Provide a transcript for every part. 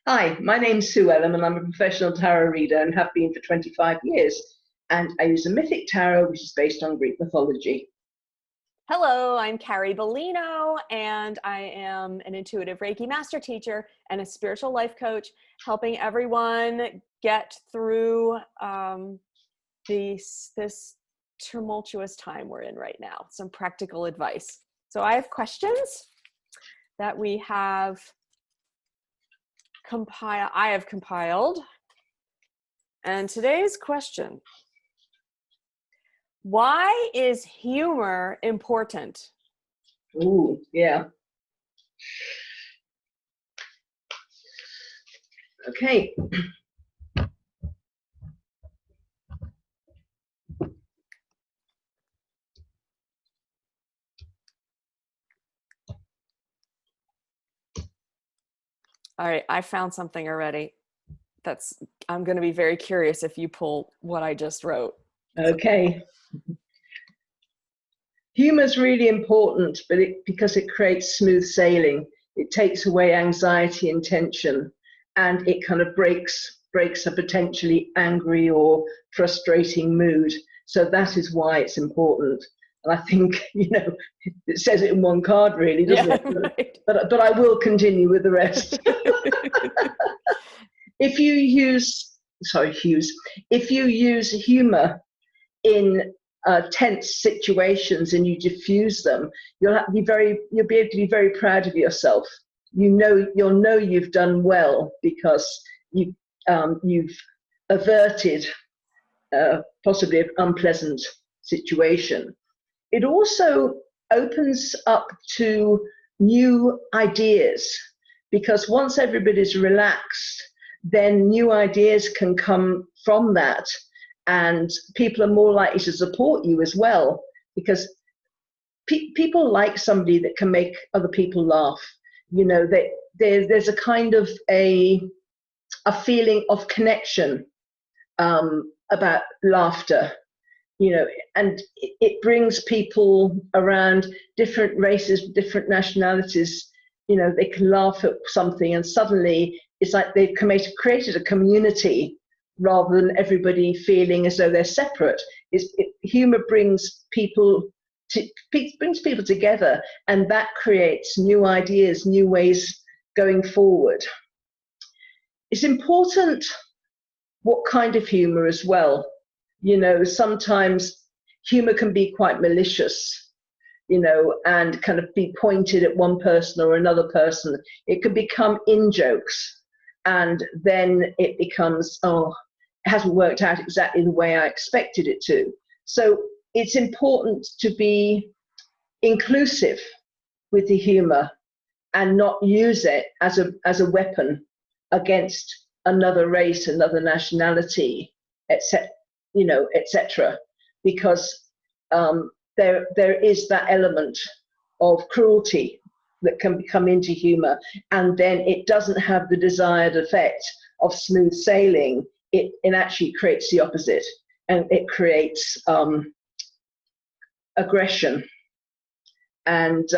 Hi, my name's Sue Ellam, and I'm a professional tarot reader and have been for 25 years. And I use a mythic tarot, which is based on Greek mythology. Hello, I'm Carrie Beleno, and I am an intuitive Reiki master teacher and a spiritual life coach, helping everyone get through this tumultuous time we're in right now. Some practical advice. So I have questions that I have compiled. And today's question: why is humor important? Ooh, yeah. Okay. All right, I found something already. I'm going to be very curious if you pull what I just wrote. Okay. Humor's really important, because it creates smooth sailing. It takes away anxiety and tension, and it kind of breaks a potentially angry or frustrating mood. So that is why it's important. And I think, it says it in one card, really, doesn't it? Right. But I will continue with the rest. If you use humor in tense situations and you diffuse them, you'll be able to be very proud of yourself. You'll know you've done well because you've averted possibly an unpleasant situation. It also opens up to new ideas, because once everybody's relaxed, then new ideas can come from that, and people are more likely to support you as well, because people like somebody that can make other people laugh. There's a kind of a feeling of connection about laughter, and it brings people around different races, different nationalities. They can laugh at something and suddenly it's like they've created a community rather than everybody feeling as though they're separate. Humor brings people together, and that creates new ideas, new ways going forward. It's important what kind of humor as well. Sometimes humor can be quite malicious, and kind of be pointed at one person or another person. It can become in jokes, and then it becomes, oh, it hasn't worked out exactly the way I expected it to. So it's important to be inclusive with the humor and not use it as a weapon against another race, another nationality, etc. etc. Because there is that element of cruelty that can come into humor, and then it doesn't have the desired effect of smooth sailing. It actually creates the opposite, and it creates aggression. And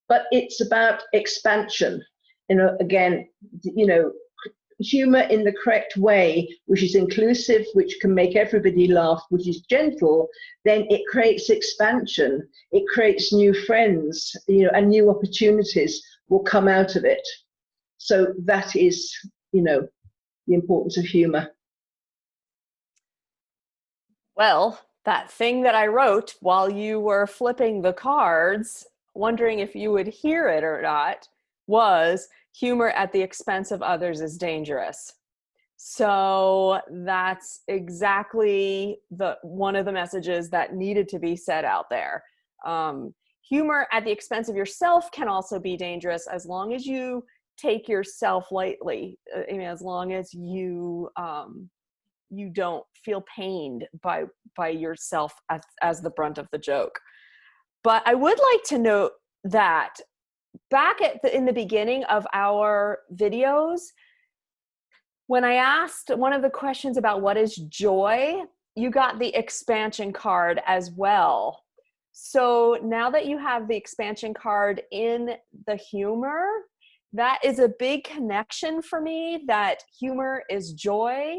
but it's about expansion. Again, humor in the correct way, which is inclusive, which can make everybody laugh, which is gentle, then it creates expansion. It creates new friends, and new opportunities will come out of it. So that is, the importance of humor. Well, that thing that I wrote while you were flipping the cards, wondering if you would hear it or not, was humor at the expense of others is dangerous. So that's exactly one of the messages that needed to be said out there. Humor at the expense of yourself can also be dangerous, as long as you take yourself lightly. As long as you don't feel pained by yourself as the brunt of the joke. But I would like to note that back in the beginning of our videos, when I asked one of the questions about what is joy, you got the expansion card as well. So now that you have the expansion card in the humor, that is a big connection for me, that humor is joy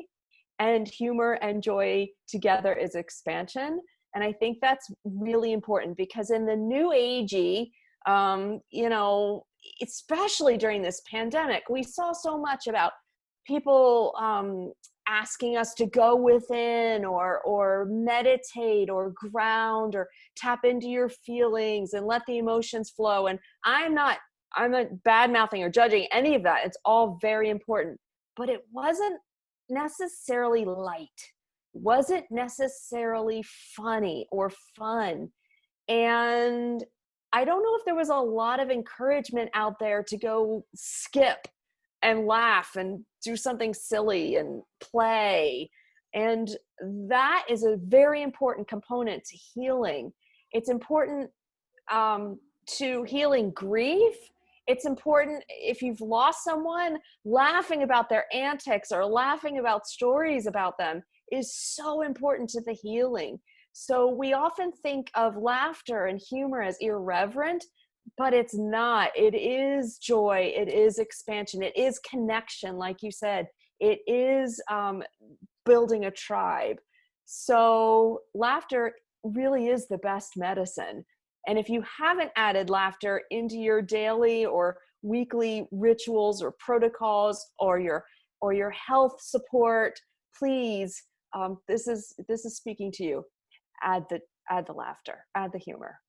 and humor and joy together is expansion. And I think that's really important, because in the new agey, you know, especially during this pandemic, we saw so much about people asking us to go within, or meditate, or ground, or tap into your feelings and let the emotions flow. And I'm not bad mouthing or judging any of that. It's all very important, but it wasn't necessarily light, wasn't necessarily funny or fun. And I don't know if there was a lot of encouragement out there to go skip and laugh and do something silly and play. And that is a very important component to healing. It's important to healing grief. It's important, if you've lost someone, laughing about their antics or laughing about stories about them is so important to the healing. So we often think of laughter and humor as irreverent, but it's not. It is joy. It is expansion. It is connection, like you said. It is building a tribe. So laughter really is the best medicine. And if you haven't added laughter into your daily or weekly rituals or protocols, or your health support, please, this is speaking to you. Add the laughter, add the humor.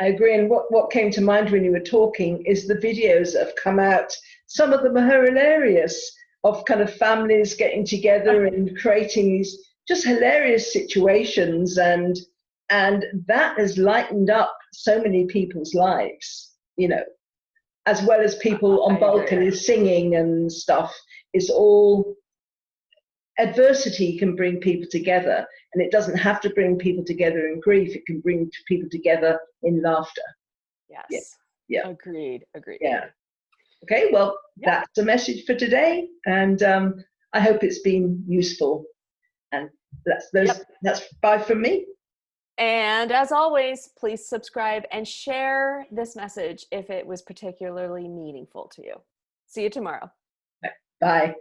I agree. And what came to mind when you were talking is the videos that have come out. Some of them are hilarious, of kind of families getting together and creating these just hilarious situations, and that has lightened up so many people's lives, you know, as well as people on balconies singing and stuff. Is all, adversity can bring people together, and it doesn't have to bring people together in grief. It can bring people together in laughter. Yes. Yeah. Agreed. Yeah. Okay, well, that's the message for today, and I hope it's been useful. And that's bye from me. And as always, please subscribe and share this message if it was particularly meaningful to you. See you tomorrow. Bye.